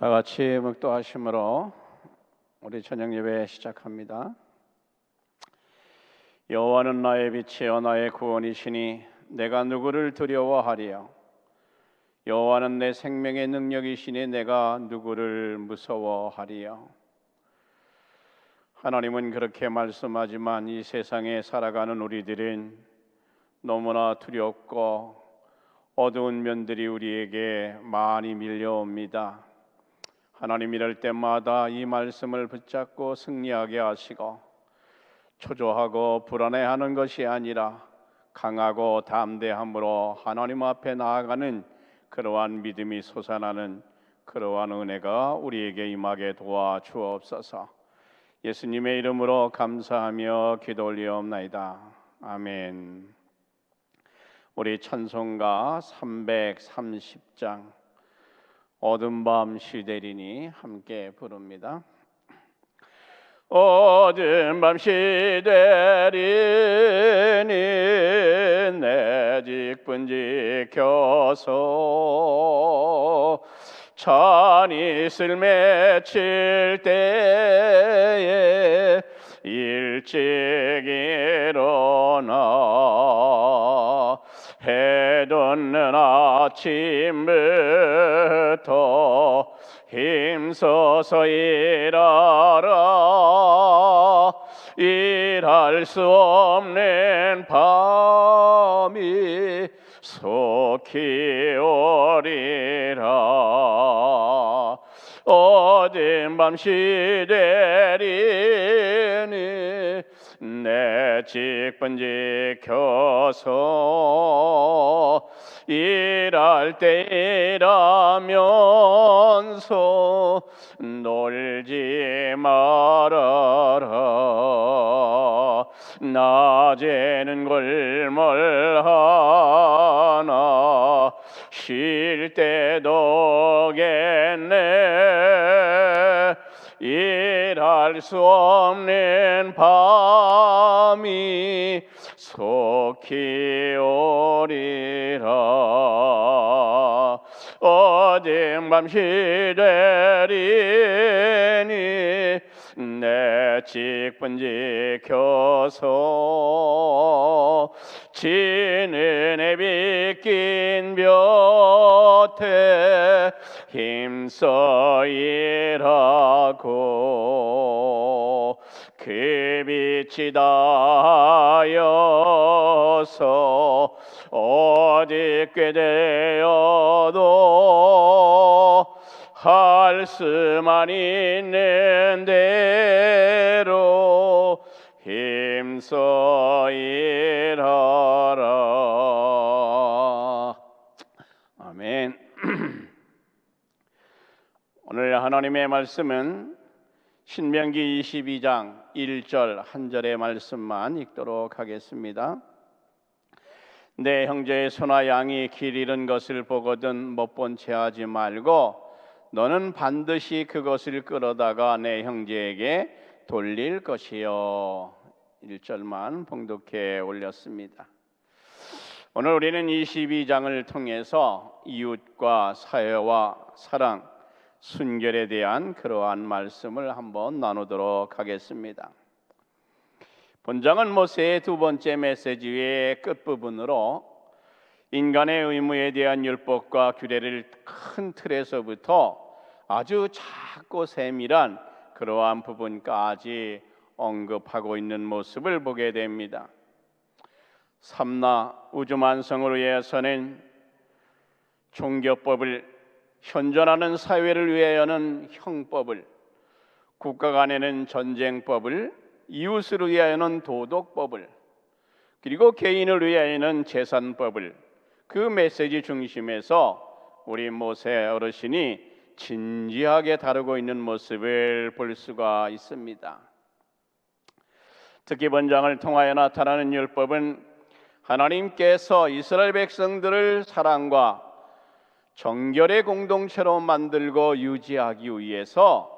다 같이 묵도하심으로 우리 저녁 예배 시작합니다. 여호와는 나의 빛이요 나의 구원이시니 내가 누구를 두려워하리요. 여호와는 내 생명의 능력이시니 내가 누구를 무서워하리요. 하나님은 그렇게 말씀하지만 이 세상에 살아가는 우리들은 너무나 두렵고 어두운 면들이 우리에게 많이 밀려옵니다. 하나님 이럴 때마다 이 말씀을 붙잡고 승리하게 하시고 초조하고 불안해하는 것이 아니라 강하고 담대함으로 하나님 앞에 나아가는 그러한 믿음이 솟아나는 그러한 은혜가 우리에게 임하게 도와주옵소서. 예수님의 이름으로 감사하며 기도 올리옵나이다. 아멘. 우리 찬송가 330장 어두운 밤 시대리니 함께 부릅니다. 어두운 밤 시대리니 내 직분 지켜서 찬이슬 맺힐 때에 일찍 일어나 해 돋는 아침부터 힘써서 일하라. 일할 수 없는 밤이 속히 오리라. 어두운 밤 시대리니 내 직분 지켜서 일할 때 일하면서 놀지 말아라. 낮에는 골몰하나 쉴 때도 겠네. 일할 수 없는 밤이 속히 오리라. 어두운 밤 시대리니 내 직분 지켜서 진은혜 빗긴 볕에 힘써 일하고 그 빛이 닿아서 어디 꽤 되어도 할 수만 있는 대로 힘써 일하라. 아멘. 오늘 하나님의 말씀은 신명기 22장 1절 한 절의 말씀만 읽도록 하겠습니다. 내 형제의 소나 양이 길 잃은 것을 보거든 못 본 채 하지 말고 너는 반드시 그것을 끌어다가 내 형제에게 돌릴 것이요. 1절만 봉독해 올렸습니다. 오늘 우리는 22장을 통해서 이웃과 사회와 사랑, 순결에 대한 그러한 말씀을 한번 나누도록 하겠습니다. 본장은 모세의 두 번째 메시지의 끝부분으로 인간의 의무에 대한 율법과 규례를 큰 틀에서부터 아주 작고 세밀한 그러한 부분까지 언급하고 있는 모습을 보게 됩니다. 삼나 우주만성을 위해서는 종교법을, 현존하는 사회를 위하여는 형법을, 국가 간에는 전쟁법을, 이웃을 위하여는 도덕법을, 그리고 개인을 위하여는 재산법을, 그 메시지 중심에서 우리 모세 어르신이 진지하게 다루고 있는 모습을 볼 수가 있습니다. 특히 본장을 통하여 나타나는 율법은 하나님께서 이스라엘 백성들을 사랑과 정결의 공동체로 만들고 유지하기 위해서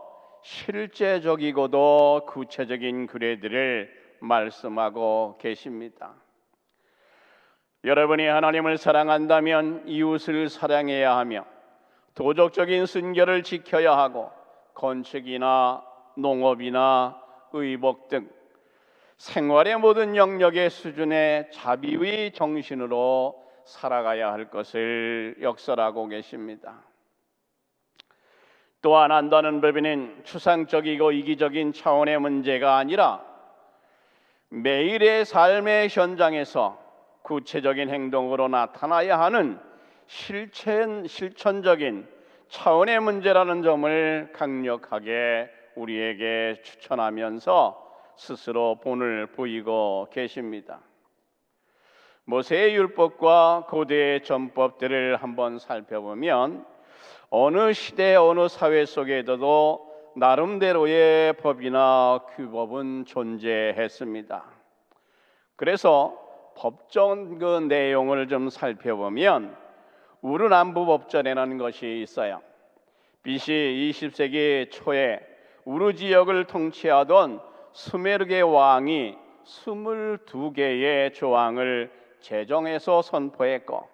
실제적이고도 구체적인 규례들을 말씀하고 계십니다. 여러분이 하나님을 사랑한다면 이웃을 사랑해야 하며 도덕적인 순결을 지켜야 하고 건축이나 농업이나 의복 등 생활의 모든 영역의 수준의 자비의 정신으로 살아가야 할 것을 역설하고 계십니다. 또한 안다는 법에는 추상적이고 이기적인 차원의 문제가 아니라 매일의 삶의 현장에서 구체적인 행동으로 나타나야 하는 실천적인 차원의 문제라는 점을 강력하게 우리에게 추천하면서 스스로 본을 보이고 계십니다. 모세의 율법과 고대의 전법들을 한번 살펴보면 어느 시대 어느 사회 속에도 나름대로의 법이나 규법은 존재했습니다. 그래서 법정 그 내용을 좀 살펴보면 우르 남부법전이라는 것이 있어요. BC 20세기 초에 우르 지역을 통치하던 수메르의 왕이 22개의 조항을 제정해서 선포했고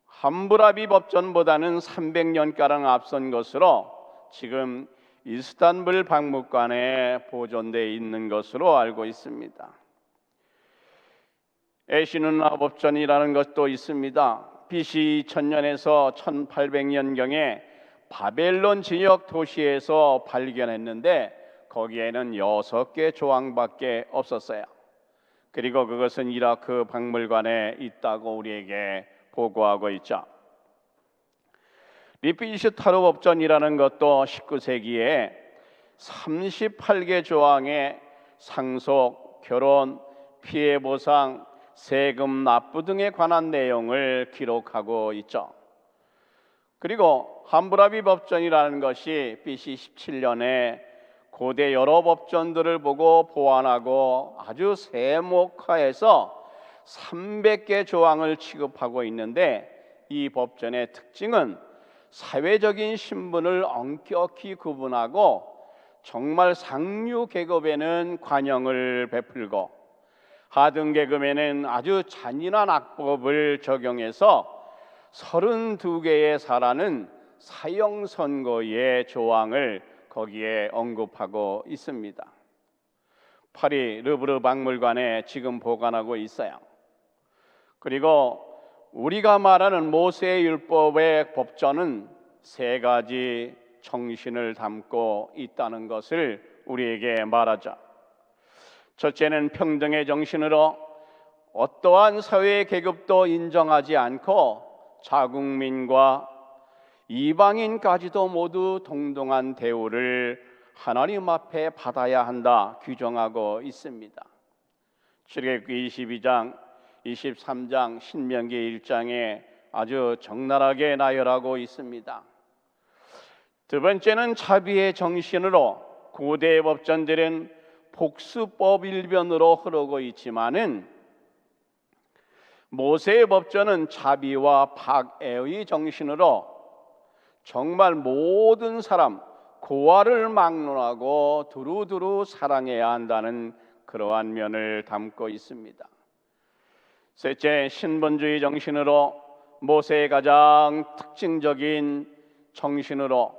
함무라비 법전보다는 300년가량 앞선 것으로 지금 이스탄불 박물관에 보존되어 있는 것으로 알고 있습니다. 에시누나 법전이라는 것도 있습니다. BC 2000년에서 1800년경에 바벨론 지역 도시에서 발견했는데 거기에는 6개 조항밖에 없었어요. 그리고 그것은 이라크 박물관에 있다고 우리에게 보고하고 있죠. 리피시타르 법전이라는 것도 19세기에 38개 조항의 상속, 결혼, 피해 보상, 세금 납부 등에 관한 내용을 기록하고 있죠. 그리고 함무라비 법전이라는 것이 BC 17년에 고대 여러 법전들을 보고 보완하고 아주 세목화해서 300개 조항을 취급하고 있는데 이 법전의 특징은 사회적인 신분을 엄격히 구분하고 정말 상류 계급에는 관용을 베풀고 하등 계급에는 아주 잔인한 악법을 적용해서 32개의 사라는 사형 선고의 조항을 거기에 언급하고 있습니다. 파리 르브르 박물관에 지금 보관하고 있어요. 그리고 우리가 말하는 모세의 율법의 법전은 3가지 정신을 담고 있다는 것을 우리에게 말하자. 첫째는 평등의 정신으로 어떠한 사회 계급도 인정하지 않고 자국민과 이방인까지도 모두 동등한 대우를 하나님 앞에 받아야 한다 규정하고 있습니다. 출애굽기 22장, 23장, 신명기 1장에 아주 적나라하게 나열하고 있습니다. 두 번째는 자비의 정신으로 고대 법전들은 복수법 일변으로 흐르고 있지만은 모세의 법전은 자비와 박애의 정신으로 정말 모든 사람 고아를 막론하고 두루두루 사랑해야 한다는 그러한 면을 담고 있습니다. 셋째, 신분주의 정신으로 모세의 가장 특징적인 정신으로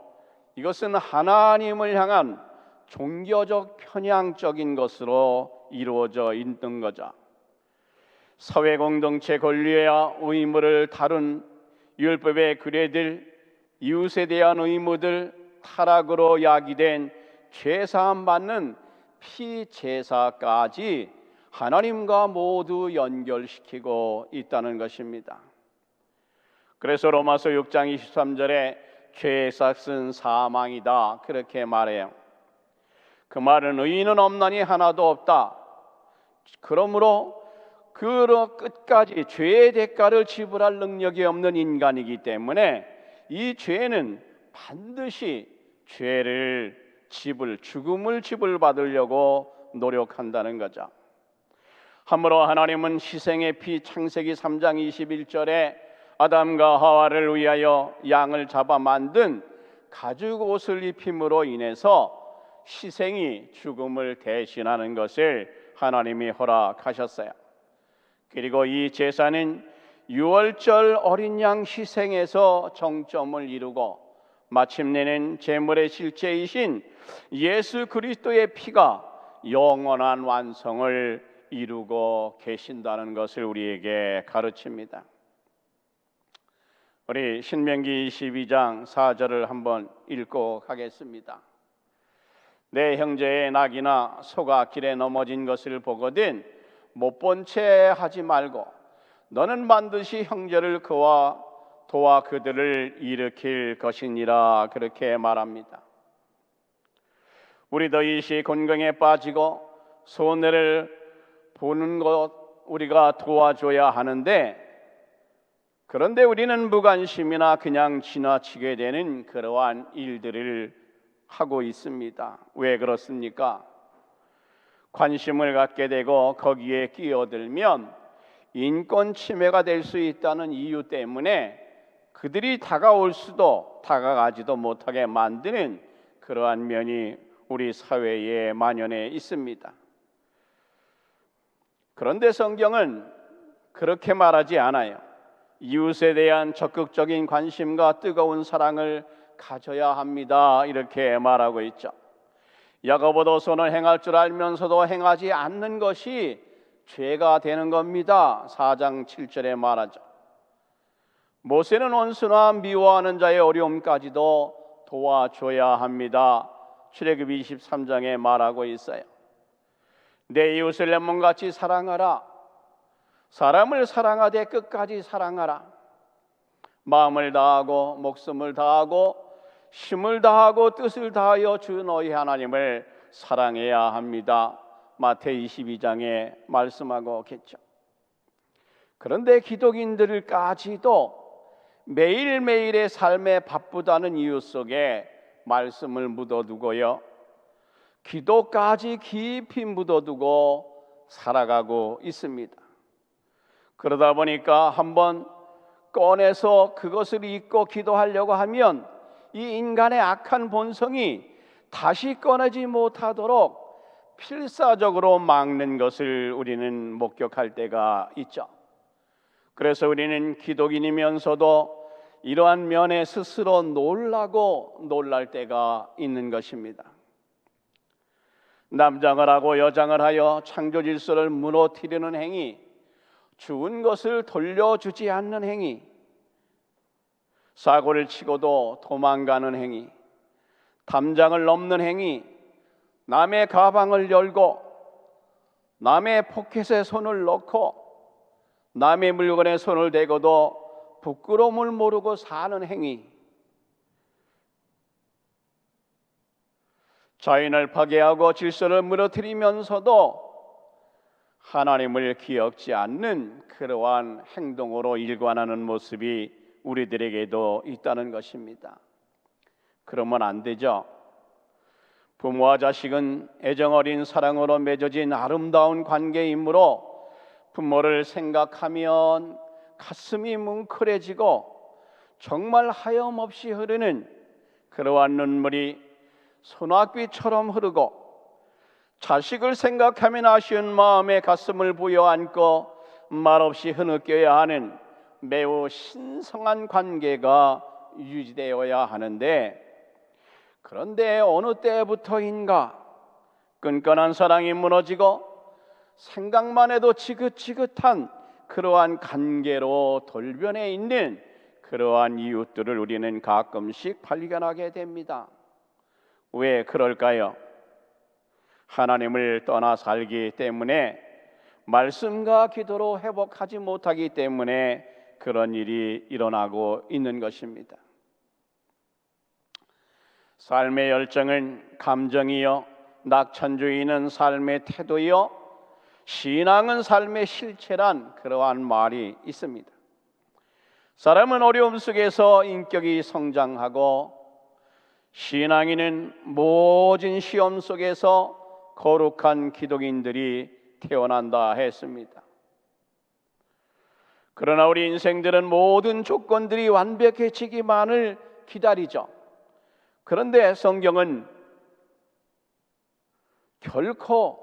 이것은 하나님을 향한 종교적 편향적인 것으로 이루어져 있는 거죠. 사회 공동체 권리와 의무를 다룬 율법의 규례들, 이웃에 대한 의무들, 타락으로 야기된 죄사함 받는 피제사까지 하나님과 모두 연결시키고 있다는 것입니다. 그래서 로마서 6장 23절에 죄의 삭은 사망이다 그렇게 말해요. 그 말은 의인은 없나니 하나도 없다. 그러므로 끝까지 죄의 대가를 지불할 능력이 없는 인간이기 때문에 이 죄는 반드시 죽음을 지불받으려고 노력한다는 거죠. 하물어 하나님은 희생의 피 창세기 3장 21절에 아담과 하와를 위하여 양을 잡아 만든 가죽 옷을 입힘으로 인해서 희생이 죽음을 대신하는 것을 하나님이 허락하셨어요. 그리고 이 제사는 유월절 어린 양 희생에서 정점을 이루고 마침내는 제물의 실제이신 예수 그리스도의 피가 영원한 완성을 이루고 계신다는 것을 우리에게 가르칩니다. 우리 신명기 22장 4절을 한번 읽고 가겠습니다. 내 형제의 낙이나 소가 길에 넘어진 것을 보거든 못 본 채 하지 말고 너는 반드시 형제를 그와 도와 그들을 일으킬 것이니라. 그렇게 말합니다. 우리도 이 시 곤경에 빠지고 손해를 보는 것 우리가 도와줘야 하는데, 그런데 우리는 무관심이나 그냥 지나치게 되는 그러한 일들을 하고 있습니다. 왜 그렇습니까? 관심을 갖게 되고 거기에 끼어들면 인권 침해가 될 수 있다는 이유 때문에 그들이 다가올 수도 다가가지도 못하게 만드는 그러한 면이 우리 사회에 만연해 있습니다. 그런데 성경은 그렇게 말하지 않아요. 이웃에 대한 적극적인 관심과 뜨거운 사랑을 가져야 합니다. 이렇게 말하고 있죠. 야고보도서는 행할 줄 알면서도 행하지 않는 것이 죄가 되는 겁니다. 4장 7절에 말하죠. 모세는 원수나 미워하는 자의 어려움까지도 도와줘야 합니다. 출애굽기 23장에 말하고 있어요. 내 이웃을 내 몸같이 사랑하라. 사람을 사랑하되 끝까지 사랑하라. 마음을 다하고 목숨을 다하고 힘을 다하고 뜻을 다하여 주 너희 하나님을 사랑해야 합니다. 마태복음 22장에 말씀하고 계시죠. 그런데 기독인들까지도 매일매일의 삶에 바쁘다는 이유 속에 말씀을 묻어두고요, 기도까지 깊이 묻어두고 살아가고 있습니다. 그러다 보니까 한번 꺼내서 그것을 잊고 기도하려고 하면 이 인간의 악한 본성이 다시 꺼내지 못하도록 필사적으로 막는 것을 우리는 목격할 때가 있죠. 그래서 우리는 기독인이면서도 이러한 면에 스스로 놀랄 때가 있는 것입니다. 남장을 하고 여장을 하여 창조 질서를 무너뜨리는 행위, 주은 것을 돌려주지 않는 행위, 사고를 치고도 도망가는 행위, 담장을 넘는 행위, 남의 가방을 열고 남의 포켓에 손을 넣고 남의 물건에 손을 대고도 부끄러움을 모르고 사는 행위, 자연을 파괴하고 질서를 무너뜨리면서도 하나님을 기억지 않는 그러한 행동으로 일관하는 모습이 우리들에게도 있다는 것입니다. 그러면 안 되죠. 부모와 자식은 애정어린 사랑으로 맺어진 아름다운 관계이므로 부모를 생각하면 가슴이 뭉클해지고 정말 하염없이 흐르는 그러한 눈물이 소낙비처럼 흐르고, 자식을 생각하면 아쉬운 마음에 가슴을 부여안고 말없이 흐느껴야 하는 매우 신성한 관계가 유지되어야 하는데, 그런데 어느 때부터인가 끈끈한 사랑이 무너지고 생각만 해도 지긋지긋한 그러한 관계로 돌변해 있는 그러한 이웃들을 우리는 가끔씩 발견하게 됩니다. 왜 그럴까요? 하나님을 떠나 살기 때문에, 말씀과 기도로 회복하지 못하기 때문에 그런 일이 일어나고 있는 것입니다. 삶의 열정은 감정이요, 낙천주의는 삶의 태도요, 신앙은 삶의 실체란 그러한 말이 있습니다. 사람은 어려움 속에서 인격이 성장하고, 신앙인은 모진 시험 속에서 거룩한 기독인들이 태어난다 했습니다. 그러나 우리 인생들은 모든 조건들이 완벽해지기만을 기다리죠. 그런데 성경은 결코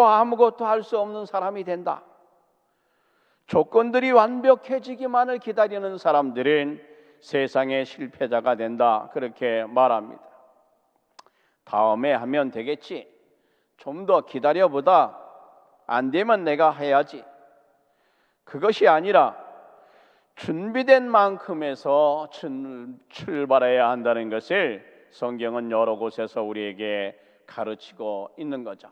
아무것도 할 수 없는 사람이 된다, 조건들이 완벽해지기만을 기다리는 사람들은 세상의 실패자가 된다, 그렇게 말합니다. 다음에 하면 되겠지, 좀 더 기다려보다, 안 되면 내가 해야지. 그것이 아니라 준비된 만큼에서 출발해야 한다는 것을 성경은 여러 곳에서 우리에게 가르치고 있는 거죠.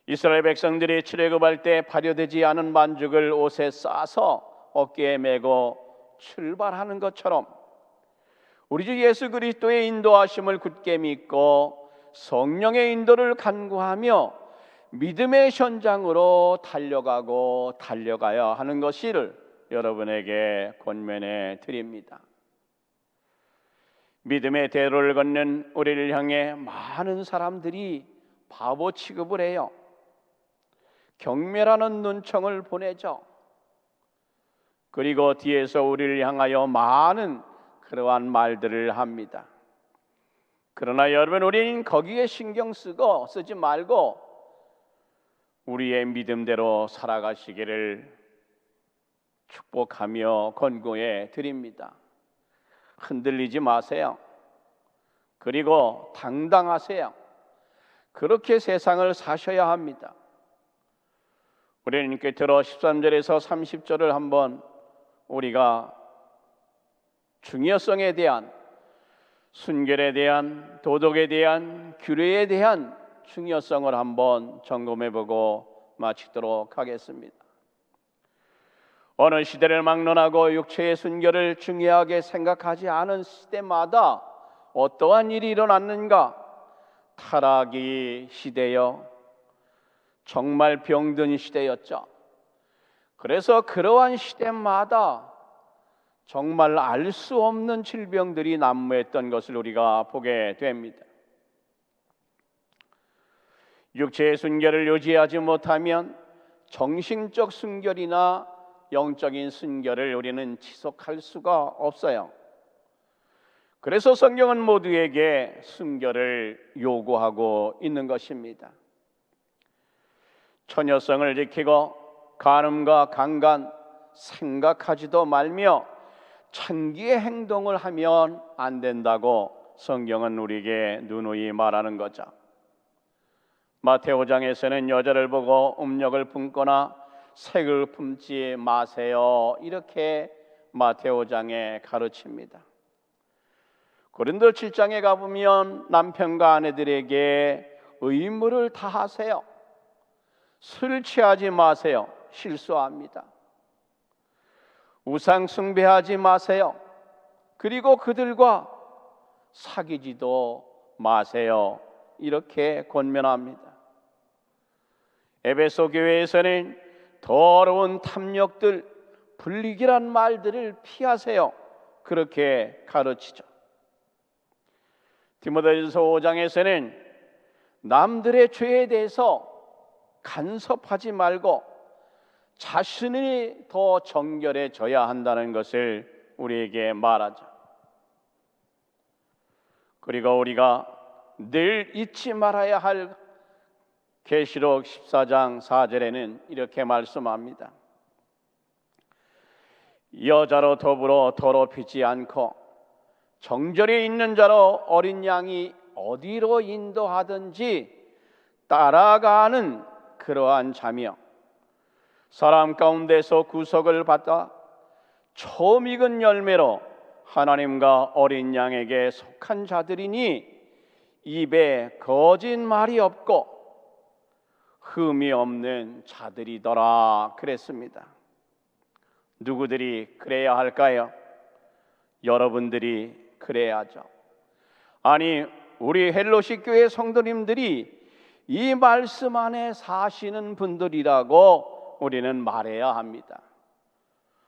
이스라엘 백성들이 출애굽할 때 발효되지 않은 반죽을 옷에 싸서 어깨에 메고 출발하는 것처럼 우리 주 예수 그리스도의 인도하심을 굳게 믿고 성령의 인도를 간구하며 믿음의 현장으로 달려가고 달려가야 하는 것을 여러분에게 권면해 드립니다. 믿음의 대로를 걷는 우리를 향해 많은 사람들이 바보 취급을 해요. 경멸하는 눈총을 보내죠. 그리고 뒤에서 우리를 향하여 많은 그러한 말들을 합니다. 그러나 여러분, 우리는 거기에 신경 쓰지 말고 우리의 믿음대로 살아가시기를 축복하며 권고해 드립니다. 흔들리지 마세요. 그리고 당당하세요. 그렇게 세상을 사셔야 합니다. 우리는 끝으로 13절에서 30절을 한번 우리가 중요성에 대한, 순결에 대한, 도덕에 대한, 규례에 대한 중요성을 한번 점검해보고 마치도록 하겠습니다. 어느 시대를 막론하고 육체의 순결을 중요하게 생각하지 않은 시대마다 어떠한 일이 일어났는가? 타락이 시대여 정말 병든 시대였죠. 그래서 그러한 시대마다 정말 알 수 없는 질병들이 난무했던 것을 우리가 보게 됩니다. 육체의 순결을 유지하지 못하면 정신적 순결이나 영적인 순결을 우리는 지속할 수가 없어요. 그래서 성경은 모두에게 순결을 요구하고 있는 것입니다. 처녀성을 지키고 간음과 강간 생각하지도 말며 창기의 행동을 하면 안 된다고 성경은 우리에게 누누이 말하는 거죠. 마태오 장에서는 여자를 보고 음력을 품거나 색을 품지 마세요, 이렇게 마태오 장에 가르칩니다. 고린도 7장에 가보면 남편과 아내들에게 의무를 다하세요. 술 취하지 마세요. 실수합니다. 우상 숭배하지 마세요. 그리고 그들과 사귀지도 마세요. 이렇게 권면합니다. 에베소 교회에서는 더러운 탐욕들, 불리기란 말들을 피하세요. 그렇게 가르치죠. 디모데전서 5장에서는 남들의 죄에 대해서 간섭하지 말고 자신이 더 정결해져야 한다는 것을 우리에게 말하죠. 그리고 우리가 늘 잊지 말아야 할 계시록 14장 4절에는 이렇게 말씀합니다. 여자로 더불어 더럽히지 않고 정절이 있는 자로 어린 양이 어디로 인도하든지 따라가는 그러한 자며 사람 가운데서 구속을 받아 처음 익은 열매로 하나님과 어린 양에게 속한 자들이니 입에 거짓말이 없고 흠이 없는 자들이더라 그랬습니다. 누구들이 그래야 할까요? 여러분들이 그래야죠. 아니, 우리 헬로시 교회 성도님들이 이 말씀 안에 사시는 분들이라고 우리는 말해야 합니다.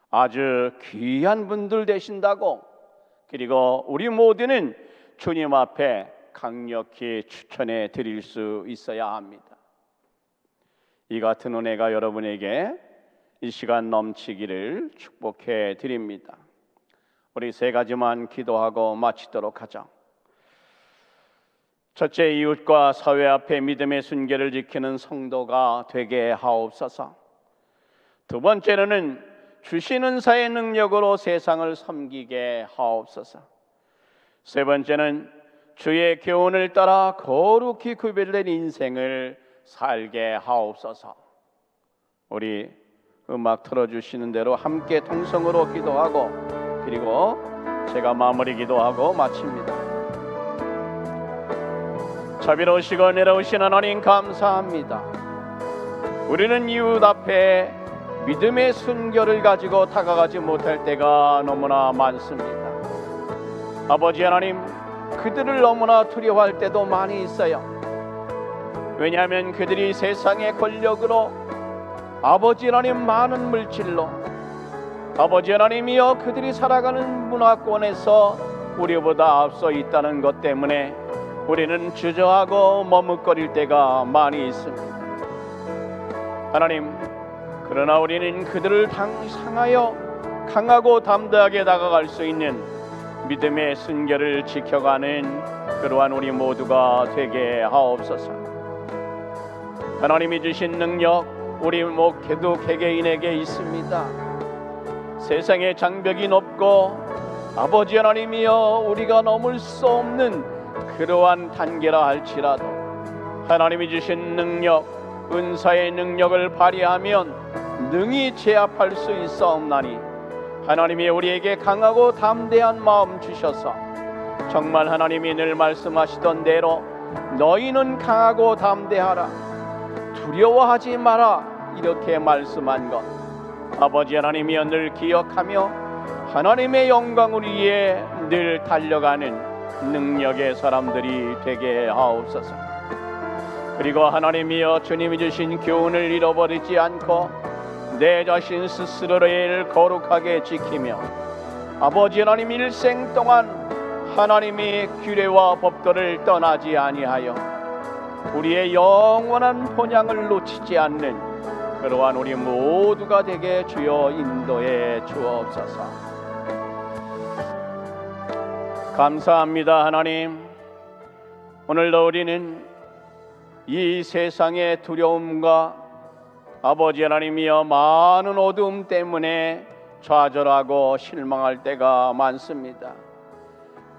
아주 귀한 분들 되신다고, 그리고 우리 모두는 주님 앞에 강력히 추천해 드릴 수 있어야 합니다. 이 같은 은혜가 여러분에게 이 시간 넘치기를 축복해 드립니다. 우리 세 가지만 기도하고 마치도록 하죠. 첫째, 이웃과 사회 앞에 믿음의 순결을 지키는 성도가 되게 하옵소서. 두 번째로는 주신 은사의 능력으로 세상을 섬기게 하옵소서. 세 번째는 주의 교훈을 따라 거룩히 구별된 인생을 살게 하옵소서. 우리 음악 틀어주시는 대로 함께 통성으로 기도하고, 그리고 제가 마무리 기도하고 마칩니다. 자비로우시고 은혜로우신 하나님 감사합니다. 우리는 이웃 앞에 믿음의 순결을 가지고 다가가지 못할 때가 너무나 많습니다. 아버지 하나님, 그들을 너무나 두려워할 때도 많이 있어요. 왜냐하면 그들이 세상의 권력으로, 아버지 하나님 많은 물질로, 아버지 하나님이여 그들이 살아가는 문화권에서 우리보다 앞서 있다는 것 때문에 우리는 주저하고 머뭇거릴 때가 많이 있습니다. 하나님, 그러나 우리는 그들을 향하여 강하고 담대하게 다가갈 수 있는 믿음의 순결을 지켜가는 그러한 우리 모두가 되게 하옵소서. 하나님이 주신 능력, 우리 모두 개개인에게 있습니다. 세상의 장벽이 높고 아버지 하나님이여 우리가 넘을 수 없는 그러한 단계라 할지라도 하나님이 주신 능력, 은사의 능력을 발휘하면 능히 제압할 수 있사옵나니 하나님이 우리에게 강하고 담대한 마음 주셔서 정말 하나님이 늘 말씀하시던 대로 너희는 강하고 담대하라, 두려워하지 마라, 이렇게 말씀한 것 아버지 하나님이여 늘 기억하며 하나님의 영광을 위해 늘 달려가는 능력의 사람들이 되게 하옵소서. 그리고 하나님이여 주님이 주신 교훈을 잃어버리지 않고 내 자신 스스로를 거룩하게 지키며 아버지 하나님 일생 동안 하나님의 규례와 법도를 떠나지 아니하여 우리의 영원한 본향을 놓치지 않는 그러한 우리 모두가 되게 주여 인도해 주옵소서. 감사합니다. 하나님, 오늘도 우리는 이 세상의 두려움과 아버지 하나님이여 많은 어두움 때문에 좌절하고 실망할 때가 많습니다.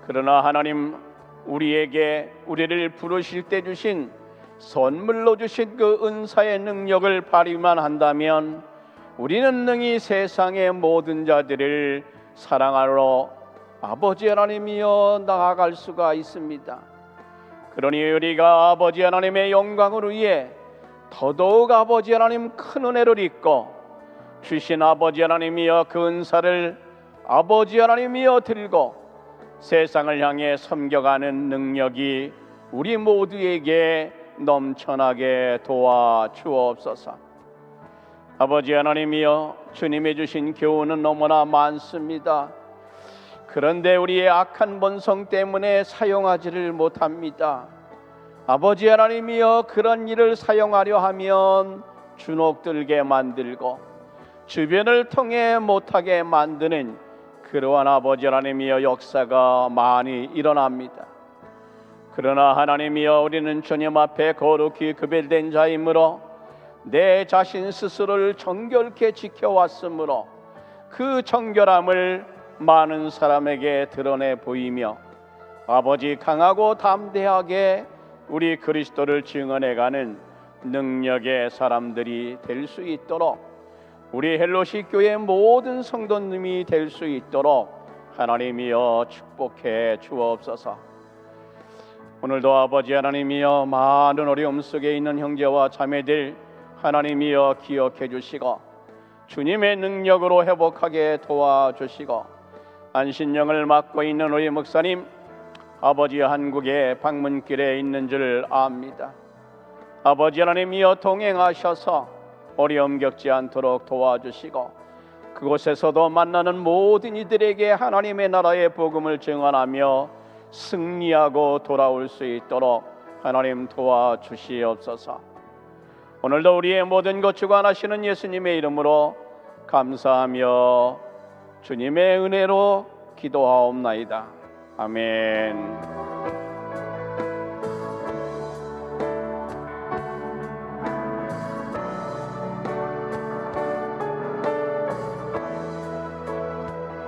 그러나 하나님, 우리를 부르실 때 주신 선물로 주신 그 은사의 능력을 발휘만 한다면 우리는 능히 세상의 모든 자들을 사랑하러 아버지 하나님이여 나아갈 수가 있습니다. 그러니 우리가 아버지 하나님의 영광을 위해 더더욱 아버지 하나님 큰 은혜를 입고 주신 아버지 하나님이여 그 은사를 아버지 하나님이여 들고 세상을 향해 섬겨가는 능력이 우리 모두에게 넘쳐나게 도와 주옵소서. 아버지 하나님이여 주님이 주신 교훈은 너무나 많습니다. 그런데 우리의 악한 본성 때문에 사용하지를 못합니다. 아버지 하나님이여 그런 일을 사용하려 하면 주눅들게 만들고 주변을 통해 못하게 만드는 그러한 아버지 하나님이여 역사가 많이 일어납니다. 그러나 하나님이여 우리는 주님 앞에 거룩히 구별된 자이므로 내 자신 스스로를 정결케 지켜왔으므로 그 정결함을 많은 사람에게 드러내 보이며 아버지 강하고 담대하게 우리 그리스도를 증언해가는 능력의 사람들이 될 수 있도록 우리 헬로시 교회 모든 성도님이 될 수 있도록 하나님이여 축복해 주옵소서. 오늘도 아버지 하나님이여 많은 어려움 속에 있는 형제와 자매들 하나님이여 기억해 주시고 주님의 능력으로 회복하게 도와주시고 안신령을 맡고 있는 우리 목사님 아버지 한국의 방문길에 있는 줄 압니다. 아버지 하나님이여 동행하셔서 어려움 겪지 않도록 도와주시고 그곳에서도 만나는 모든 이들에게 하나님의 나라의 복음을 증언하며 승리하고 돌아올 수 있도록 하나님 도와주시옵소서. 오늘도 우리의 모든 것 주관하시는 예수님의 이름으로 감사하며 주님의 은혜로 기도하옵나이다. 아멘.